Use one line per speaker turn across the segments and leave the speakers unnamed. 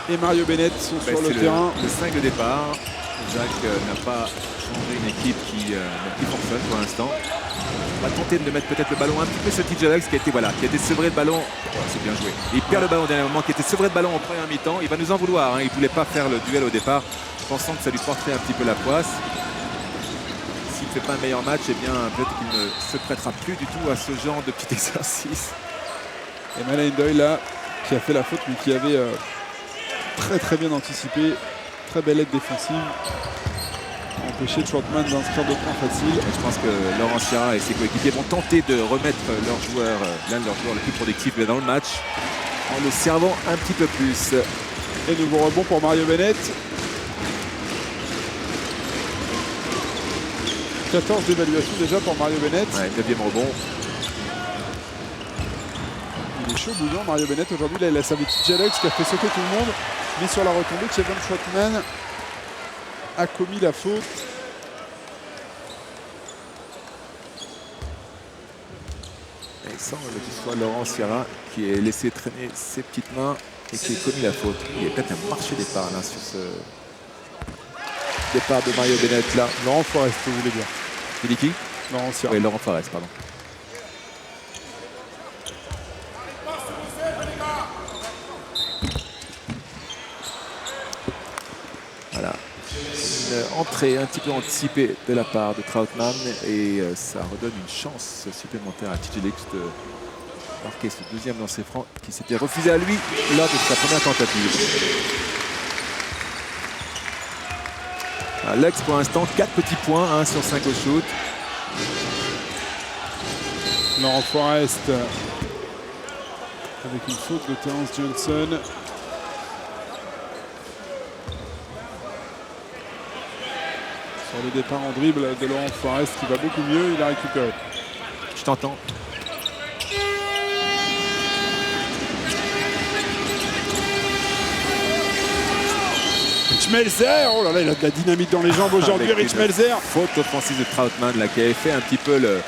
et Mario Bennett sont sur le terrain.
Le 5 de départ. Jacques n'a pas changé une équipe qui fonctionne pour l'instant. On va tenter de mettre peut-être le ballon un petit peu sur TJ Alex qui a été sevré de ballon. Oh, c'est bien joué. Il perd le ballon au dernier moment, qui était sevré de ballon en première mi-temps. Il va nous en vouloir. Il ne voulait pas faire le duel au départ, pensant que ça lui porterait un petit peu la poisse. S'il ne fait pas un meilleur match, eh bien peut-être qu'il ne se prêtera plus du tout à ce genre de petit exercice.
Et Malain Doyle là, qui a fait la faute, mais qui avait très bien anticipé. Très belle aide défensive. Empêcher Troutman d'inscrire de points faciles.
Et je pense que Laurent Sierra et ses coéquipiers vont tenter de remettre l'un de leurs joueurs le plus productif dans le match en le servant un petit peu plus.
Et nouveau rebond pour Mario Bennett. 14 d'évaluation déjà pour Mario Bennett.
Ouais, 9e rebond.
Il est chaud bouillant Mario Bennett aujourd'hui. Là il a servi TJ Alex qui a fait sauter tout le monde. Mais sur la retombée, Kevin Troutman a commis la faute.
Il semble que ce soit Laurent Sierra qui ait laissé traîner ses petites mains et qui ait commis la faute. Il y a peut-être un marché départ là sur ce départ de Mario Bennett là.
Laurent Forest, vous voulez dire.
Tu dis qui?
Laurent Sierra.
Oui, Laurent Forest, pardon. Voilà. Une entrée un petit peu anticipée de la part de Troutman et ça redonne une chance supplémentaire à TJ Alex de marquer ce deuxième lancer franc qui s'était refusé à lui lors de sa première tentative. Alex pour l'instant 4 petits points, 1 sur 5 au shoot.
Laurent Forest avec une faute de Terence Johnson. Sur le départ en dribble de Laurent Forest qui va beaucoup mieux, il a récupéré.
Je t'entends.
Rich Melzer, oh là là, il a de la dynamite dans les jambes aujourd'hui, Rich Melzer.
Faute offensive de Troutman là, qui avait fait un petit peu le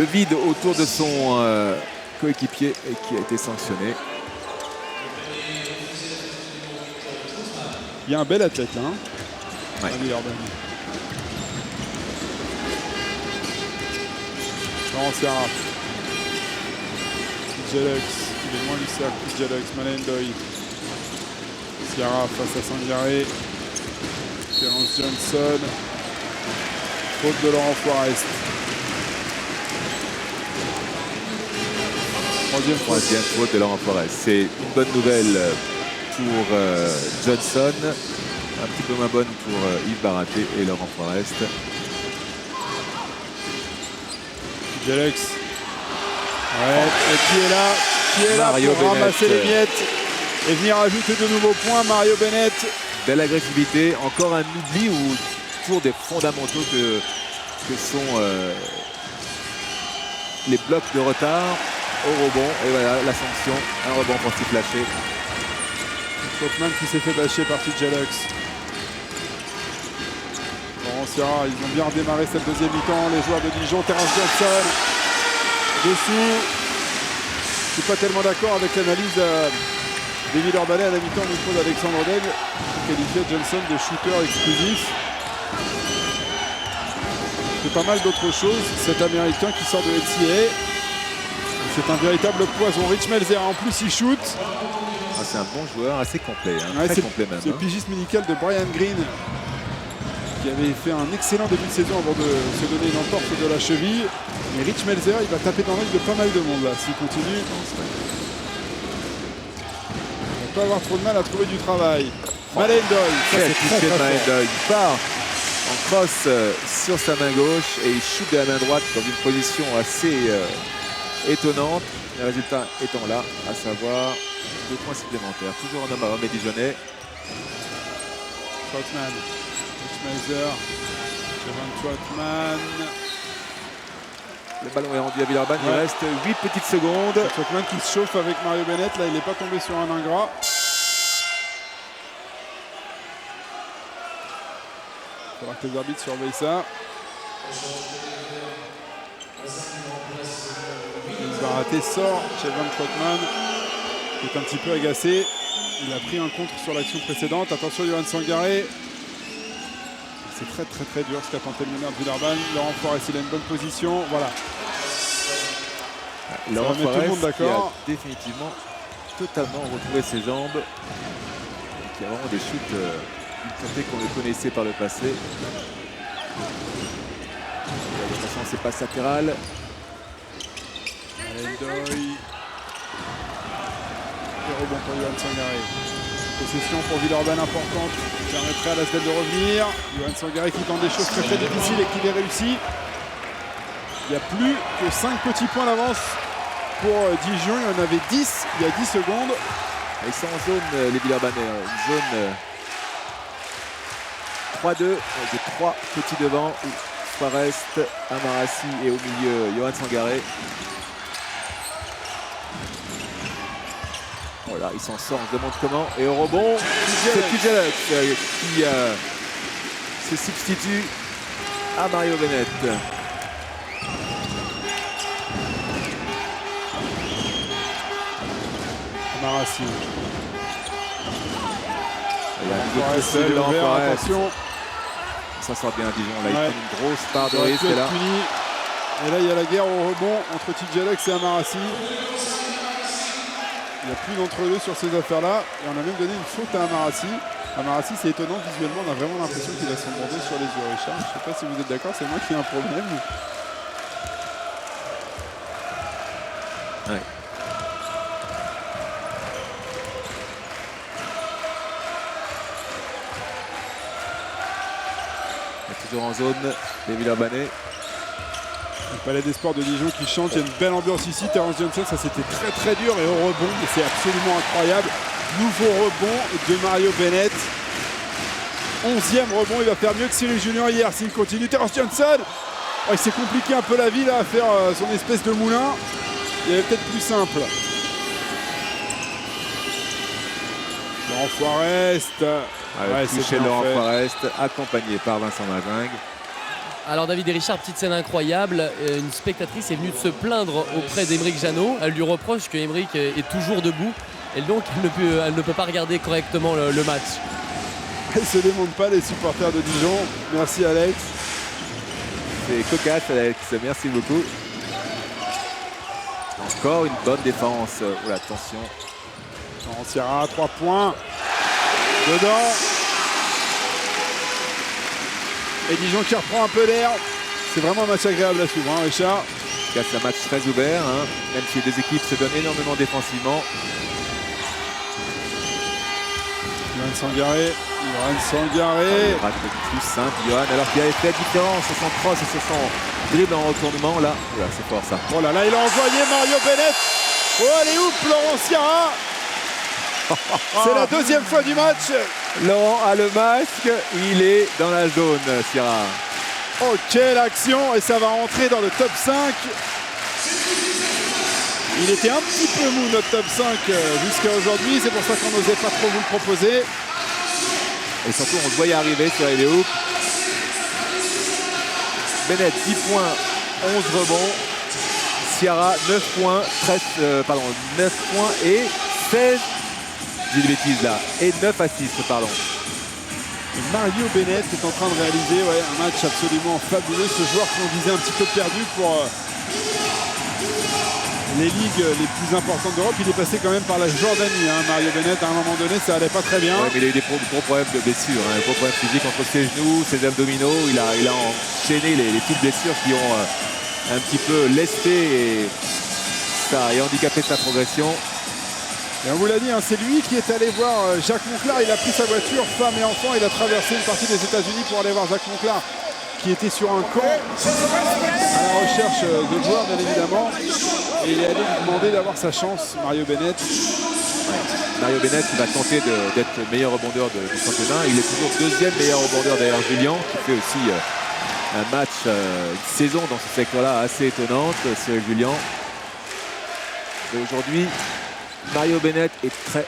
vide autour de son coéquipier et qui a été sanctionné.
Il y a un bel athlète là.
Ouais.
Laurent Sierra. TJ Alex, il est moins du cercle. TJ Alex, Malain Doyle. Sierra face à Sangaré. Terence Johnson. Faute de Laurent Forest.
Troisième faute de Laurent Forest. C'est une bonne nouvelle pour Johnson. Un petit peu moins bonne pour Yves Baraté et Laurent Forest.
Alex. Ouais. Et qui est là
Mario
pour
Bennett,
ramasser les miettes et venir ajouter de nouveaux points. Mario Bennett.
Belle agressivité. Encore un oubli ou pour des fondamentaux que sont les blocs de retard au rebond. Et voilà la sanction. Un rebond pour Steve Lâché.
Troutman qui s'est fait bâcher par TJ Alex. Laurent Sierra, ils ont bien redémarré cette deuxième mi-temps. Les joueurs de Dijon, Terence Johnson dessous. Je ne suis pas tellement d'accord avec l'analyse d'Émile Orbalet à la mi-temps au micro d'Alexandre Daigle qui qualifiait Johnson de shooter exclusif. C'est pas mal d'autres choses. Cet Américain qui sort de NCAA. C'est un véritable poison. Rich Melzer, en plus, il shoot.
Ah, c'est un bon joueur, assez complet.
Ouais,
très complet même.
C'est le pigiste médical de Brian Green qui avait fait un excellent début de saison avant de se donner une entorse de la cheville. Mais Rich Melzer, il va taper dans l'œil de pas mal de monde là s'il continue. On va pas avoir trop de mal à trouver du travail. Malain Doyle, ça c'est très fort.
Il part en crosse sur sa main gauche et il shoot de la main droite dans une position assez étonnante. Le résultat étant là, à savoir 2 points supplémentaires. Toujours en homme à homme et Dijonais.
Troutman, Rich Melzer, Kevin Troutman.
Le ballon est rendu à Villeurbanne,
Ouais.
il reste 8 petites secondes.
Troutman qui se chauffe avec Mario Bennett, là il n'est pas tombé sur un ingrat. Il faudra que les arbitres surveillent ça. Il va rater, sort Kevin Troutman qui est un petit peu agacé. Il a pris un contre sur l'action précédente. Attention, Johan Sangaré. C'est très dur ce qu'a tenté le meneur de Villeurbanne. Laurent Forest, il a une bonne position. Voilà.
Laurent
tout le monde
Forest qui a
d'accord.
définitivement totalement retrouvé ses jambes. Et qui a vraiment des chutes d'une qu'on le connaissait par le passé. De toute façon, c'est passe latérale.
Endoy. Et rebond pour Johan Sangaré. Possession pour Villeurbanne importante. Qui permettrait à l'Asvel de revenir. Johan Sangaré qui tente des choses très difficiles et qui les réussit. Il n'y a plus que 5 petits points d'avance pour Dijon. Il y en avait 10 il y a 10 secondes.
Ils sont en zone, les Villeurbanais. Une zone 3-2 avec des 3 petits devant. Forest, Amarassi et au milieu Johan Sangaré. Voilà, il s'en sort, on se demande comment. Et au rebond, c'est Tujelux qui se substitue à Mario Bennett.
Amarassi.
Il y a un nouveau tout seul, Laurent Forest.
Attention.
Ça sort bien Dijon, là, il
Ouais.
prend une grosse part de
Il aurait
risque
pu être
là.
puni. Et là, il y a la guerre au rebond entre Tujelux et Amarassi. Il n'y a plus d'entre deux sur ces affaires-là. Et on a même donné une faute à Amarassi. Amarassi, c'est étonnant visuellement. On a vraiment l'impression qu'il a son bandeau sur les yeux, Richard. Je ne sais pas si vous êtes d'accord, c'est moi qui ai un problème.
Ouais. Toujours en zone, les Villeurbanais.
Le Palais des Sports de Dijon qui chante. Il y a une belle ambiance ici. Terence Johnson, ça c'était très dur. Et au rebond, c'est absolument incroyable. Nouveau rebond de Mario Bennett. 11e rebond, il va faire mieux que Cyril Julien hier s'il continue. Terence Johnson, il s'est compliqué un peu la vie là à faire son espèce de moulin. Il est peut-être plus simple. Laurent Forest.
Touché Laurent Forest, accompagné par Vincent Mazingue.
Alors David et Richard, petite scène incroyable. Une spectatrice est venue de se plaindre auprès d'Aymeric Janot. Elle lui reproche que Aymeric est toujours debout. Et donc elle ne peut pas regarder correctement le match.
Ils ne se démontent pas les supporters de Dijon. Merci Alex.
C'est cocasse Alex, merci beaucoup. Encore une bonne défense. Oula, attention.
On tirera à 3 points. Dedans. Et Dijon qui reprend un peu l'air. C'est vraiment un match agréable à suivre, hein, Richard.
C'est un match très ouvert, hein, même si les deux équipes se donnent énormément défensivement.
Johan Sangaré.
Il rate le plus simple, Johan, alors qu'il avait fait la différence sur son cross et sur son dribble en retournement. Là, voilà, c'est fort ça.
Oh là là, il a envoyé Mario Bennett. Oh, allez, ouf, Laurent Sierra. C'est la deuxième fois du match.
Laurent a le masque, il est dans la zone, Sierra.
Oh, quelle action. Et ça va rentrer dans le top 5. Il était un petit peu mou notre top 5 jusqu'à aujourd'hui. C'est pour ça qu'on n'osait pas trop vous le proposer.
Et surtout, on se voyait arriver sur les hoops. Bennett, 10 points, 11 rebonds. Sierra, 9 points, 9 points et 16. J'ai des bêtises là. Et 9 assists, pardon.
Et Mario Bennett est en train de réaliser un match absolument fabuleux. Ce joueur qu'on disait un petit peu perdu pour les ligues les plus importantes d'Europe. Il est passé quand même par la Jordanie, hein, Mario Bennett. À un moment donné, ça allait pas très bien.
Ouais, mais il a eu des gros problèmes de blessures, hein, des gros problèmes physiques entre ses genoux, ses abdominaux. Il a enchaîné les petites blessures qui ont un petit peu lesté et ça a handicapé sa progression.
Et on vous l'a dit, hein, c'est lui qui est allé voir Jacques Monclar. Il a pris sa voiture, femme et enfant. Il a traversé une partie des États-Unis pour aller voir Jacques Monclar, qui était sur un camp à la recherche de joueurs, bien évidemment. Et il est allé lui demander d'avoir sa chance, Mario Bennett.
Mario Bennett qui va tenter d'être le meilleur rebondeur du championnat. Il est toujours deuxième meilleur rebondeur derrière Julien, qui fait aussi un match, une saison dans ce secteur-là assez étonnante, Cyril Julien. Et aujourd'hui, Mario Bennett est très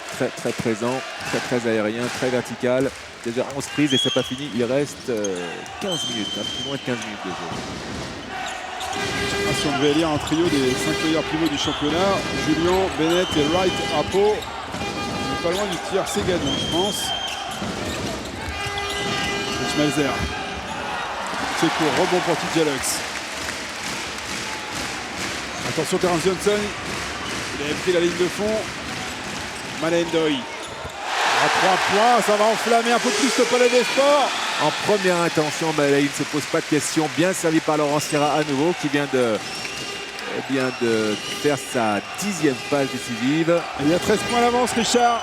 présent, très aérien, très vertical. Déjà 11 prises et c'est pas fini, il reste 15 minutes, un peu moins de 15 minutes de jeu.
Si on devait élire un trio des 5 meilleurs pivots du championnat, Julien, Bennett et Wright Apo, pas loin du tir, c'est gagnant, je pense. Schmelzer. C'est court, rebond pour TJ Lux. Attention, Terence Johnson. Il avait pris la ligne de fond. Malendoy. À 3 points, ça va enflammer un peu plus le palais des sports.
En première intention, il ne se pose pas de questions. Bien servi par Laurent Sierra à nouveau, qui vient de faire sa 10e passe décisive.
Et il y a 13 points d'avance, Richard.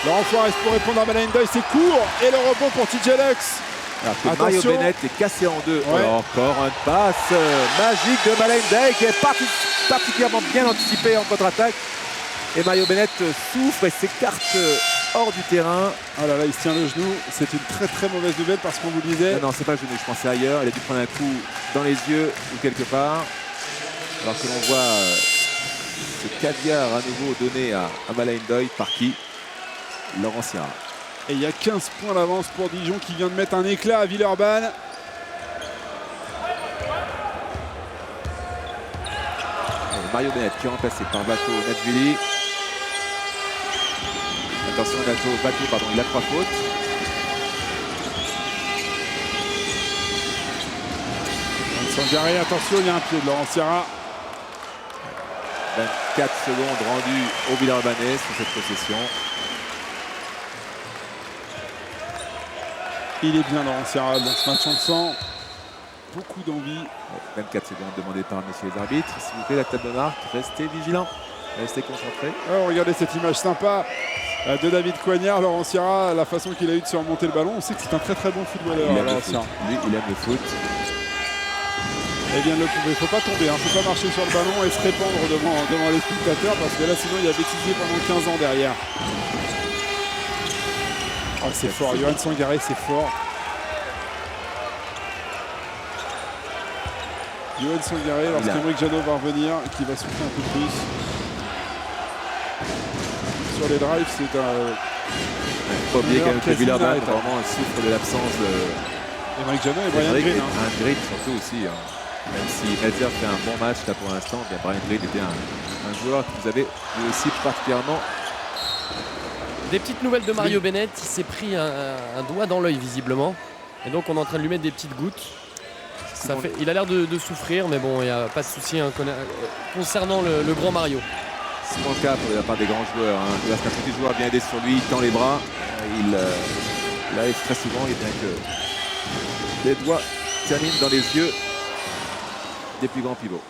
Laurent Forest pour répondre à Malendoy, c'est court. Et le rebond pour TJ Lux.
Alors que Mario Bennett est cassé en deux.
Ouais.
Encore une passe magique de Malendoy qui est particulièrement bien anticipé en contre-attaque. Et Mario Bennett souffre et s'écarte hors du terrain.
Oh là là, il se tient le genou. C'est une très très mauvaise nouvelle parce qu'on vous disait.
Non, c'est pas le genou, je pensais ailleurs. Il a dû prendre un coup dans les yeux ou quelque part. Alors que l'on voit ce caviar à nouveau donné à Malendoy par qui? Laurent Sierra.
Et il y a 15 points d'avance pour Dijon qui vient de mettre un éclat à Villeurbanne.
Mario Bennett qui est remplacé par Vato Nadjvili. Attention, Vato, pardon, il a 3 fautes.
Sangaré, attention, il y a un pied de Laurent Sierra.
24 secondes rendues au Villeurbanais sur cette possession.
Il est bien Laurent Sierra dans ce match, on le sent. Beaucoup d'envie.
24 secondes demandées par messieurs les arbitres. S'il vous plaît, la table de marque, restez vigilants, restez concentrés.
Alors, regardez cette image sympa de David Coignard. Laurent Sierra, la façon qu'il a eu de surmonter le ballon, on sait que c'est un très très bon footballeur.
Il aime le
Laurent
foot.
Sierra.
Lui, il aime le foot.
Et bien de le prouver. Il ne faut pas tomber, il ne faut pas marcher sur le ballon et se répandre devant les spectateurs parce que là sinon il a bêtisé pendant 15 ans derrière. Oh, c'est fort, Yoann Sangaré, c'est fort. Yoann Sangaré, lorsqu'Aymeric Jadot va revenir, qui va souffler un peu plus. Sur les drives, c'est un.
Pas oublier quand même que Villeurbanne
United.
vraiment souffre de l'absence de
Aymeric Jadot et Brian Green.
Brian Green surtout aussi. Même si Melzer fait un bon match là pour l'instant, Brian Green était un joueur que vous avez lui aussi particulièrement.
Des petites nouvelles de Mario Bennett. Il s'est pris un doigt dans l'œil visiblement. Et donc on est en train de lui mettre des petites gouttes. Il a l'air de souffrir, mais bon, il n'y a pas de souci concernant le grand Mario.
C'est mon cas pour la part des grands joueurs. Lorsqu'un petit joueur vient aider sur lui, il tend les bras. Il arrive très souvent, et bien que les doigts terminent dans les yeux des plus grands pivots.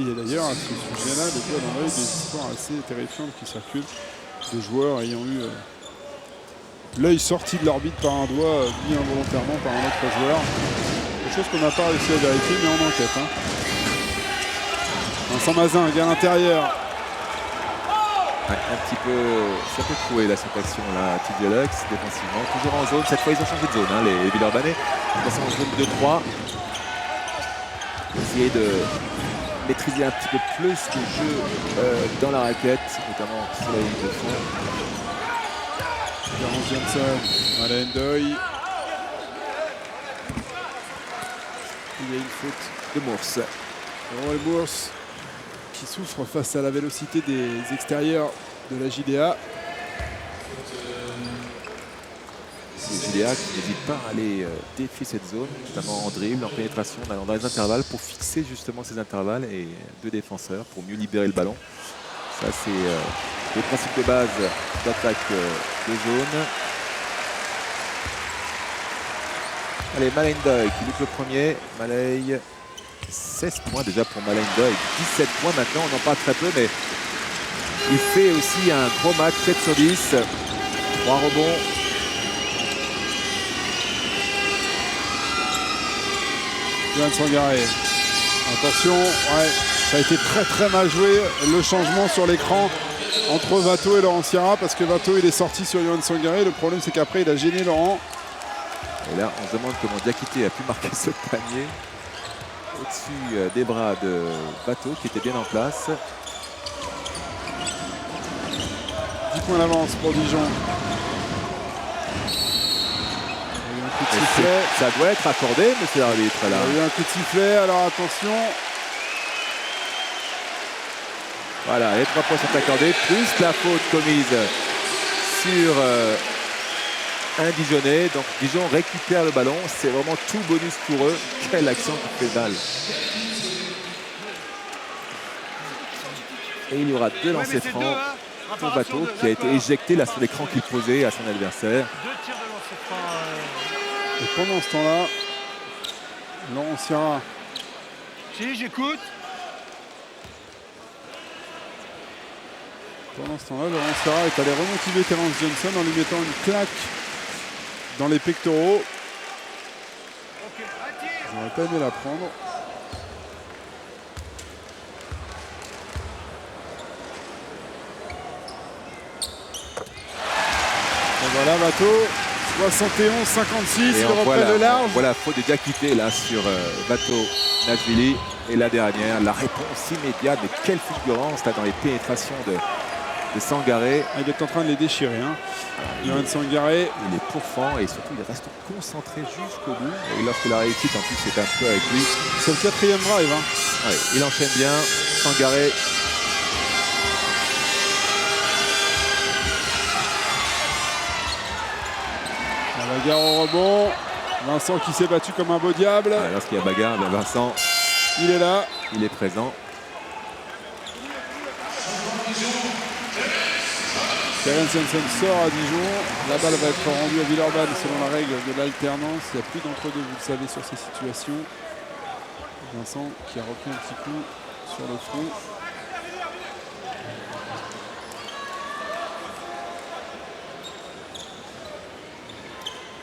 Il y a d'ailleurs à ce sujet-là, le doigt dans l'œil, des histoires assez terrifiantes qui circulent de joueurs ayant eu l'œil sorti de l'orbite par un doigt, mis involontairement par un autre joueur. Quelque chose qu'on n'a pas réussi à vérifier, mais on enquête. Vincent Mazin, gars à l'intérieur.
Ouais, un petit peu, ça peut trouver là cette action là, TJ Lux défensivement, toujours en zone. Cette fois ils ont changé de zone, les Villeurbanais. Ils passent en zone 2-3. Essayer de maîtriser un petit peu plus le jeu dans la raquette, notamment sur la ligne de fond.
Terence Johnson, Malendoy. Il y a une faute
De Mours.
Roel Mours qui souffre face à la vélocité des extérieurs de la JDA.
Les JDA qui n'hésitent pas à aller défier cette zone, notamment en dribble, en pénétration, en allant dans les intervalles pour fixer justement ces intervalles et deux défenseurs pour mieux libérer le ballon. Ça c'est le principe de base d'attaque de zone. Allez, Malendoy qui loupe le premier. Malay, 16 points déjà pour Malendoy, 17 points maintenant, on en parle très peu, mais il fait aussi un gros match, 7 sur 10, 3 rebonds.
Yoann Sangaré. Attention, ouais, ça a été très très mal joué le changement sur l'écran entre Vato et Laurent Sierra parce que Vato il est sorti sur Yoann Sangaré. Le problème c'est qu'après il a gêné Laurent.
Et là, on se demande comment Diakité a pu marquer ce panier au-dessus des bras de Vato qui était bien en place.
10 points d'avance pour Dijon. coup de sifflet.
Ça doit être accordé, monsieur l'arbitre.
Il y a eu un coup de sifflet, alors attention.
Voilà, les 3 points sont accordés, plus la faute commise sur un Dijonais. Donc Dijon récupère le ballon. C'est vraiment tout bonus pour eux. Quelle action qui fait mal. Et il y aura 2 lancers francs pour Bateau qui a été éjecté là sur l'écran qu'il posait à son adversaire.
2 tirs de lancer franc.
Et pendant ce temps-là, Laurent Sierra.
Si, j'écoute.
Pendant ce temps-là, Laurent Sierra est allé remotiver Terence Johnson en lui mettant une claque dans les pectoraux. J'aurais pas aimé la prendre. Et voilà, Bateau. 71-56, il reprend le large.
Voilà, faute de Diakité là sur Bateau Nashvili. Et la dernière, la réponse immédiate. Mais quelle fulgurance là dans les pénétrations de Sangaré.
Il est en train de les déchirer. Hein. Yoann Sangaré.
Il est pourfend et surtout il reste concentré jusqu'au bout. Et lorsque la réussite en plus c'est un peu avec lui.
C'est le 4e drive. Hein.
Ouais, il enchaîne bien. Sangaré.
La bagarre au rebond. Vincent qui s'est battu comme un beau diable.
Ouais, lorsqu'il y a bagarre, Vincent,
il est là.
Il est présent.
Terence Johnson sort à Dijon. La balle va être rendue à Villeurbanne selon la règle de l'alternance. Il n'y a plus d'entre-deux, vous le savez, sur ces situations. Vincent qui a repris un petit coup sur le front.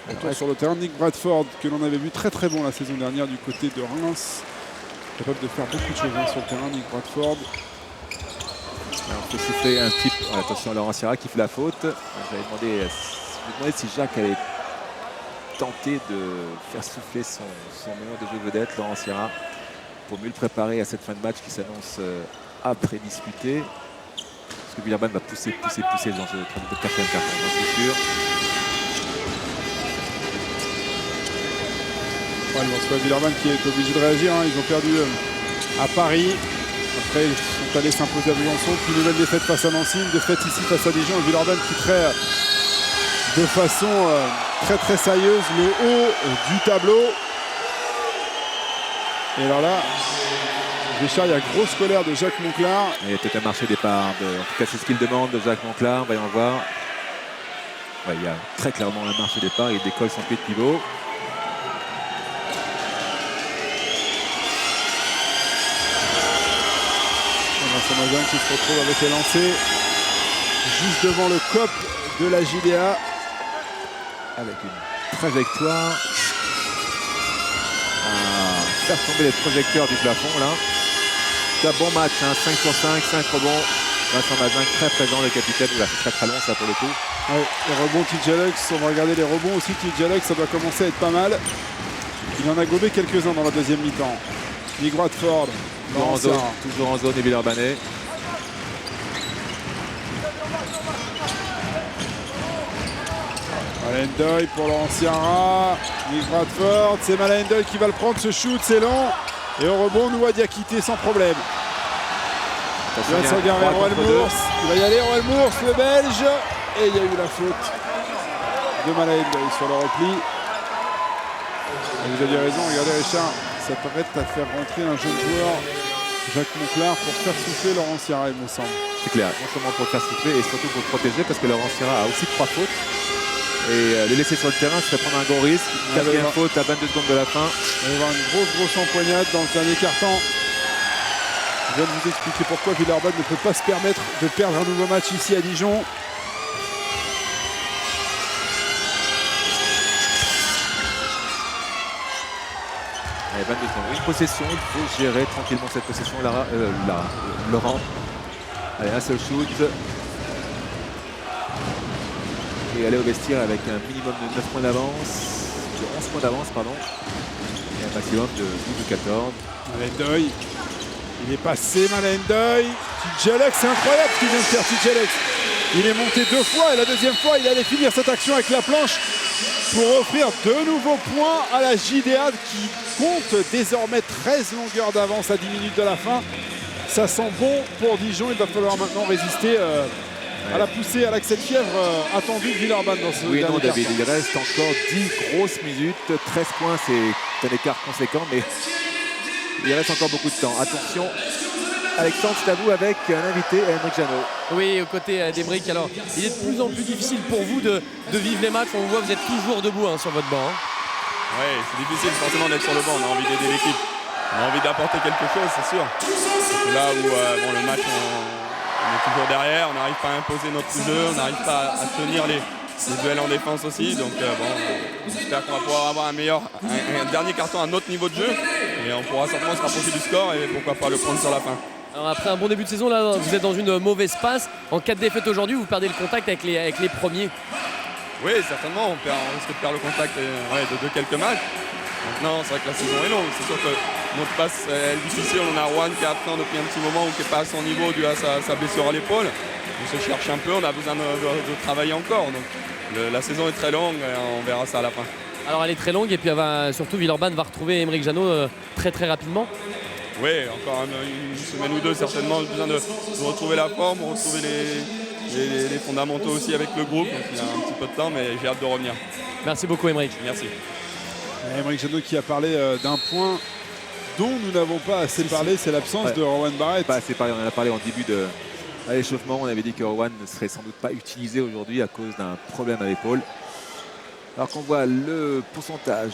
Retour sur le terrain de Nick Bradford, que l'on avait vu très très bon la saison dernière du côté de Reims. Capable de faire beaucoup de choses sur le terrain, Nick Bradford.
Alors, on peut souffler un type. Attention à Laurent Sierra qui fait la faute. J'avais demandé si Jacques allait tenter de faire souffler son meilleur de jeu vedette, Laurent Sierra, pour mieux le préparer à cette fin de match qui s'annonce après discuter. Parce que Villeurbanne va pousser dans ce 4e carton, c'est sûr.
Ouais, c'est pas Villeurbanne qui est obligé de réagir. Hein. Ils ont perdu à Paris. Après, ils sont allés s'imposer à Besançon. Puis une nouvelle défaite face à Nancy. Une défaite ici face à Dijon. Villeurbanne qui traite de façon très très sérieuse le haut du tableau. Et alors là, Richard, il y a grosse colère de Jacques Monclar.
Il y a peut-être un marché départ. En tout cas, c'est ce qu'il demande de Jacques Monclar. Voyons voir. Ouais, il y a très clairement un marché départ. Il décolle son pied de pivot.
Samazan qui se retrouve avec les lancers juste devant le COP de la JDA
avec une trajectoire à faire tomber les projecteurs du plafond là. C'est un bon match, hein, 5 sur 5, 5 rebonds. Vincent Mazin très présent, le capitaine, il a fait très long ça pour le coup.
Ouais, les rebonds TJ Lux, on va regarder les rebonds aussi. TJ Lux, ça doit commencer à être pas mal. Il en a gobé quelques-uns dans la deuxième mi-temps. Nick Bradford.
Toujours en zone des Villeurbanais.
Malendoy pour Laurent Sierra. Nick Bradford, c'est Malendoy qui va le prendre, ce shoot, c'est long. Et au rebond, Noua Diakité sans problème. Il va s'engager Roel Mours. Il va y aller, Roel Mours, le Belge. Et il y a eu la faute de Malendoy sur le repli. Et vous aviez raison, regardez Richard, ça s'apprête à faire rentrer un jeune joueur, Jacques Monclar, pour faire souffler Laurent Sierra, il me semble.
C'est clair, non seulement pour le faire souffler et surtout pour le protéger, parce que Laurent Sierra a aussi 3 fautes. Et les laisser sur le terrain, serait prendre un gros risque. 4e faute à 22 secondes de la fin.
Il va y avoir une grosse empoignade dans le dernier quart-temps. Je viens de vous expliquer pourquoi Villeurbanne ne peut pas se permettre de perdre un nouveau match ici à Dijon.
Allez, 22 secondes. Une possession, il faut gérer tranquillement cette possession, Laurent. Allez, un seul shoot. Et aller au vestiaire avec un minimum de 9 points d'avance, de 11 points d'avance, pardon. Et un maximum de 12 ou 14.
Malendoy, il est passé, Malendoy. TJ Lux, c'est incroyable ce qu'il vient de faire, TJ Lux. Il est monté 2 fois et la deuxième fois, il allait finir cette action avec la planche pour offrir de nouveaux points à la JDA qui compte désormais 13 longueurs d'avance à 10 minutes de la fin. Ça sent bon pour Dijon. Il va falloir maintenant résister à la poussée, à l'accès de fièvre attendu de Villeurbanne dans ce
Oui, non,
dernier
David, il reste encore 10 grosses minutes. 13 points, c'est un écart conséquent, mais il reste encore beaucoup de temps. Attention, Alexandre, c'est à vous avec un invité, Aymeric Janot.
Oui, aux côtés d'Aymeric. Alors, il est de plus en plus difficile pour vous de vivre les matchs. On vous voit, vous êtes toujours debout sur votre banc.
Oui, c'est difficile forcément d'être sur le banc. On a envie d'aider l'équipe. On a envie d'apporter quelque chose, c'est sûr. Là où le match, on est toujours derrière, on n'arrive pas à imposer notre jeu, on n'arrive pas à tenir les duels en défense aussi. Donc j'espère qu'on va pouvoir avoir un dernier carton à notre niveau de jeu. Et on pourra certainement se rapprocher du score et pourquoi pas le prendre sur la fin.
Alors après un bon début de saison, là, vous êtes dans une mauvaise passe. En cas de défaite aujourd'hui, vous perdez le contact avec les premiers.
Oui, certainement, on risque de perdre le contact de quelques matchs. Maintenant, c'est vrai que la saison est longue. C'est sûr que notre passe est difficile. On a Juan qui est absent depuis un petit moment ou qui n'est pas à son niveau dû à sa blessure à l'épaule. On se cherche un peu, on a besoin de travailler encore. Donc la saison est très longue et on verra ça à la fin.
Alors elle est très longue et puis surtout Villeurbanne va retrouver Aymeric Janot très rapidement.
Oui, encore une semaine ou deux certainement. Besoin de retrouver la forme, retrouver les fondamentaux aussi avec le groupe. Donc il y a un petit peu de temps, mais j'ai hâte de revenir.
Merci beaucoup Aymeric.
Merci.
Aymeric Janot qui a parlé d'un point dont nous n'avons pas assez parlé, c'est l'absence de Rowan Barrett.
Pas assez parlé, on en a parlé en début de l'échauffement. On avait dit que Rowan ne serait sans doute pas utilisé aujourd'hui à cause d'un problème à l'épaule. Alors qu'on voit le pourcentage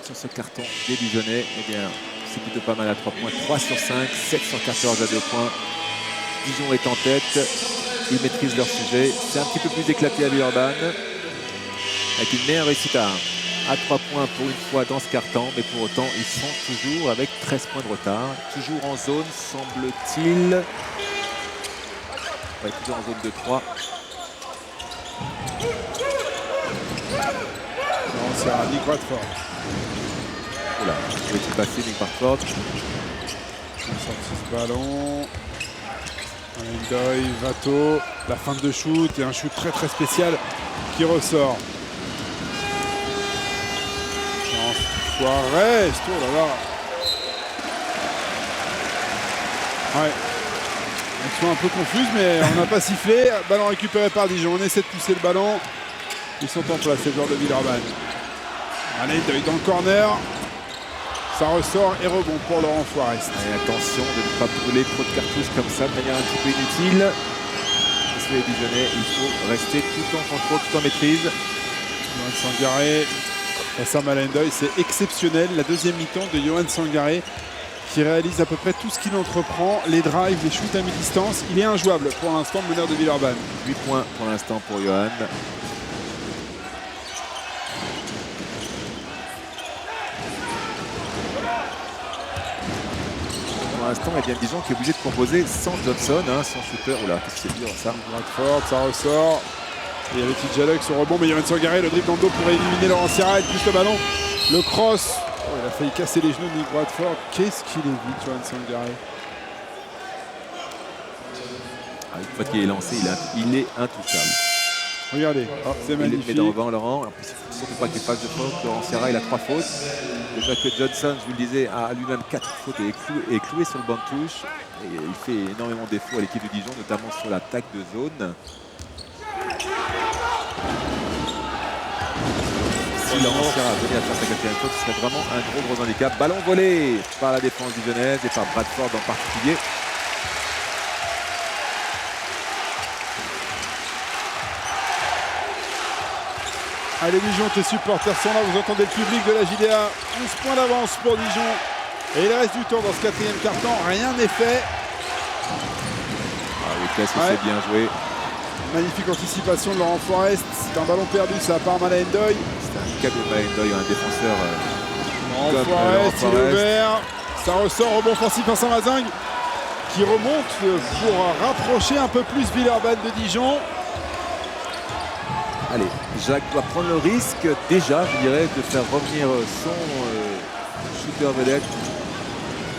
sur ce carton des Dijonnais, eh bien, c'est plutôt pas mal à 3 points. 3 sur 5, 7 sur 14 à 2 points. Dijon est en tête. Ils maîtrisent leur sujet. C'est un petit peu plus éclaté à Villeurbanne. Avec une meilleure réussite à 3 points pour une fois dans ce carton. Mais pour autant, ils sont toujours avec 13 points de retard. Toujours en zone, semble-t-il. Ouais, toujours en zone de 3.
Non, c'est à Nick Bradford.
Voilà, je vais tout passer, Nick Bradford.
Il a sorti ce ballon. Endoy, Vato, la fin de shoot et un shoot très spécial qui ressort. Suarez, oh là là. Ouais. Action un peu confuse, mais on n'a pas sifflé. Ballon récupéré par Dijon. On essaie de pousser le ballon. Ils sont en place, les joueurs de Villeurbanne. Allez, dans le corner. Ça ressort et rebond pour Laurent Forest.
Et attention de ne pas brûler trop de cartouches comme ça de manière un petit peu inutile. Parce que les Dijonnais, il faut rester tout en contrôle, tout en maîtrise.
Johan Sangaré face à Malendoy, c'est exceptionnel. La deuxième mi-temps de Johan Sangaré qui réalise à peu près tout ce qu'il entreprend. Les drives, les shoots à mi-distance. Il est injouable pour l'instant, meneur de Villeurbanne.
8 points pour l'instant pour Johan. Pour l'instant, il y a bien Dijon qui est obligé de composer sans Johnson, sans shooter. Oula, qu'est-ce que c'est dur ça.
Bradford, ça ressort. Et il y a les petits Jalek sur rebond, mais Johan Sangaré, le dribble dans le dos pour éliminer Laurent Sierra, plus le ballon. Le cross. Oh, il a failli casser les genoux de Nick Bradford. Qu'est-ce qu'il est vite, Johan Sangaré.
Une fois qu'il est lancé, il est intouchable.
Regardez, c'est magnifique.
Il est dans le vent, Laurent. Alors, il ne faut surtout pas qu'il fasse de faute. Laurent Sierra, il a 3 fautes. Déjà que Johnson, je vous le disais, a lui-même 4 fautes et est cloué sur le banc de touche. Et il fait énormément de défauts à l'équipe de Dijon, notamment sur l'attaque de zone. Si Laurent Sierra venait à faire sa 4e faute, ce serait vraiment un gros handicap. Ballon volé par la défense dijonnaise et par Bradford en particulier.
Allez Dijon, tes supporters sont là, vous entendez le public de la JDA. 11 points d'avance pour Dijon. Et il reste du temps dans ce 4e carton, rien n'est fait.
Ah oui, qu'est-ce que c'est bien joué.
Magnifique anticipation de Laurent Forest. C'est un ballon perdu, ça part Malendoy.
C'est un câble de Malendoy, un défenseur.
Laurent Forest, il est ouvert. Ça ressort, rebond offensif par Saint-Mazingue qui remonte pour rapprocher un peu plus Villeurbanne de Dijon.
Allez, Jacques doit prendre le risque déjà, je dirais, de faire revenir son shooter vedette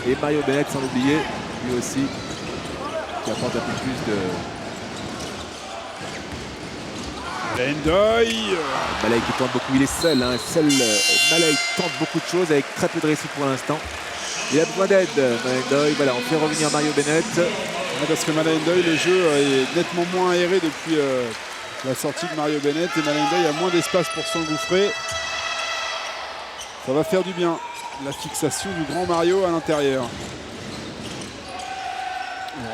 et Mario Bennett, sans l'oublier, lui aussi, qui apporte un peu plus de
Malendoy.
Malay qui tente beaucoup, il est seul. Malay tente beaucoup de choses avec très peu de réussite pour l'instant. Il a besoin d'aide, Malendoy. Voilà, on fait revenir Mario Bennett.
Ouais, parce que Malendoy, le jeu est nettement moins aéré depuis la sortie de Mario Bennett. Et Malendoy a moins d'espace pour s'engouffrer. Ça va faire du bien. La fixation du grand Mario à l'intérieur.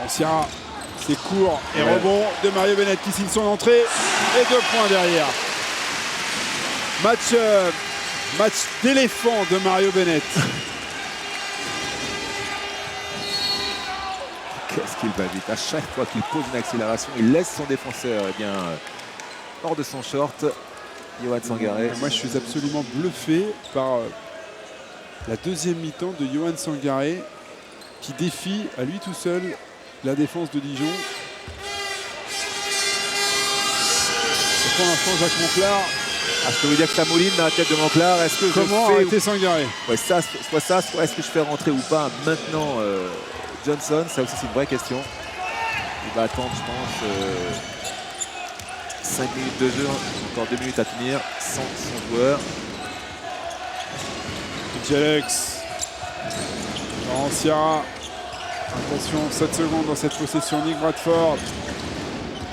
Sierra, c'est court et rebond de Mario Bennett qui signe son entrée. Et 2 points derrière. Match d'éléphant de Mario Bennett.
Qu'est-ce qu'il va vite. À chaque fois qu'il pose une accélération, il laisse son défenseur hors de son short. Yohan Sangaré.
Moi, je suis absolument bluffé par la deuxième mi-temps de Yohan Sangaré qui défie à lui tout seul la défense de Dijon. Et pour l'instant, Jacques Monclar.
Je peux vous dire que ça mouline dans la tête de Monclar. Est-ce que
Comment
je fais
arrêter Sangaré?
Ouais, soit est-ce que je fais rentrer ou pas maintenant Johnson? Ça aussi c'est une vraie question. Il va attendre, je pense, 5 minutes de jeu, encore 2 minutes à tenir sans son joueur.
Alex. Laurent Sierra. Attention, 7 secondes dans cette possession. Nick Bradford.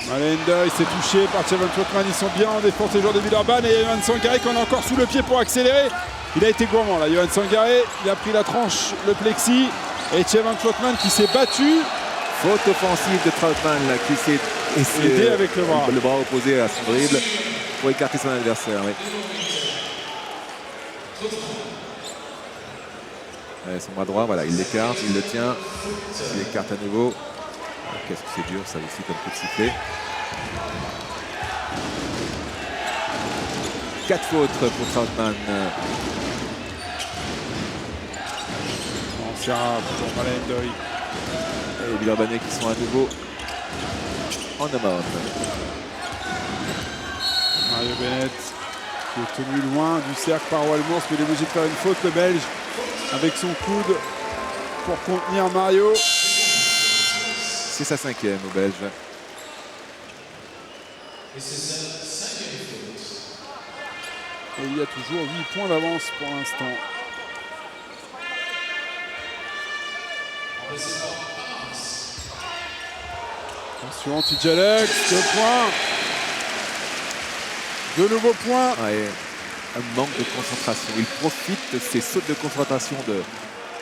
Malendoy s'est touché par Tchevan Troutman. Ils sont bien en défense les joueurs de Villeurbanne. Et Yohan Sangaré qu'on a encore sous le pied pour accélérer. Il a été gourmand là, Yohan Sangaré. Il a pris la tranche, le plexi. Et Tchevan Troutman qui s'est battu.
Faute offensive de Troutman là, qui s'est
aidé avec le bras
opposé à son dribble pour écarter son adversaire. Oui. Son bras droit, voilà, il l'écarte, il le tient, il écarte à nouveau. Qu'est-ce que c'est dur ça aussi comme coup de sifflet. 4 fautes pour Troutman.
Sierra pour Malendoy.
Et les Villeurbanais qui sont à nouveau en homme.
Mario Bennett qui est tenu loin du cercle par Walmors, mais il est obligé de faire une faute, le Belge, avec son coude pour contenir Mario.
C'est sa 5e au Belge.
Et il y a toujours 8 points d'avance pour l'instant. Attention, TJ Alex, 2 points. De nouveaux points.
Ouais, un manque de concentration. Il profite de ces sautes de concentration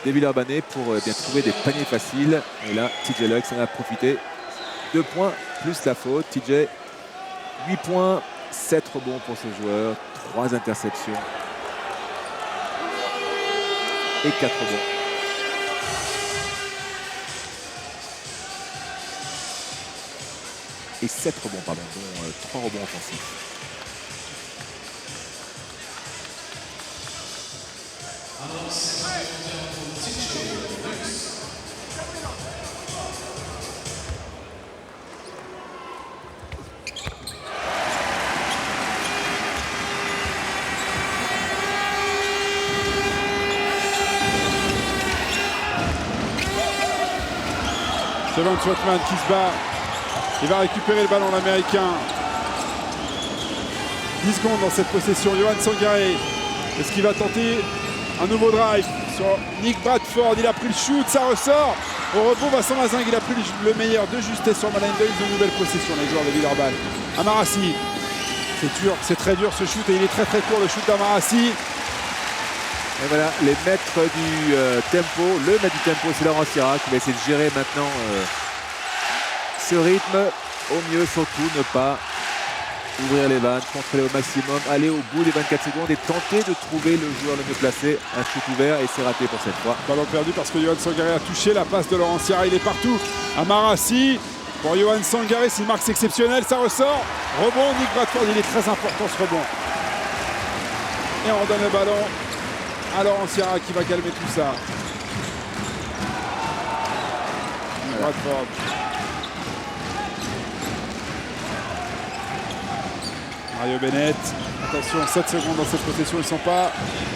des Villeurbanais pour bien trouver des paniers faciles. Et là, TJ Lux en a profité. 2 points plus la faute. TJ, 8 points, 7 rebonds pour ce joueur, 3 interceptions et 4 rebonds. Et 7 rebonds, pardon, dont 3 rebonds offensifs.
Tchevan Troutman qui se bat. Il va récupérer le ballon, l'Américain. 10 secondes dans cette possession. Yohan Sangaré. Est-ce qu'il va tenter un nouveau drive sur Nick Bradford? Il a pris le shoot, ça ressort. Au rebond, Vincent Mazingue, il a pris le meilleur de justesse sur Malendoy. De nouvelle possession, les joueurs de Villeurbanne. Amarassi. C'est dur, c'est très dur ce shoot et il est très très court le shoot d'Amarassi.
Et voilà, les maîtres du tempo, le maître du tempo, c'est Laurent Sierra qui va essayer de gérer maintenant ce rythme. Au mieux, surtout, ne pas ouvrir les vannes, contrôler au maximum, aller au bout des 24 secondes et tenter de trouver le joueur le mieux placé. Un shoot ouvert et c'est raté pour cette fois.
Ballon perdu parce que Yohan Sangaré a touché la passe de Laurent Sierra, il est partout. Amarassi pour Yohan Sangaré, c'est une marque exceptionnelle, ça ressort. Rebond, Nick Bradford, il est très important ce rebond. Et on donne le ballon à Laurent Sierra qui va calmer tout ça. Nick Bradford. Mario Bennett, attention, 7 secondes dans cette possession, ils ne sont pas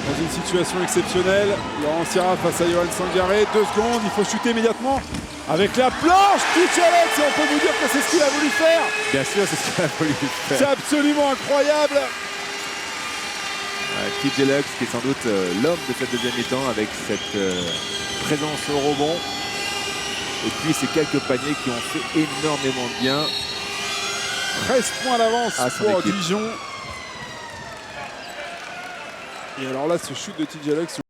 dans une situation exceptionnelle. Laurent Sierra face à Yohan Sangaré, 2 secondes, il faut shooter immédiatement. Avec la planche, TJ Alex, et on peut vous dire que c'est ce qu'il a voulu faire.
Bien sûr, c'est ce qu'il a voulu
C'est
faire.
absolument incroyable.
TJ Alex qui est sans doute l'homme de cette deuxième mi-temps avec cette présence au rebond. Et puis ces quelques paniers qui ont fait énormément de bien.
13 points d'avance
À son
pour
équipe.
Dijon. Et alors là, ce shoot de TJ Alex.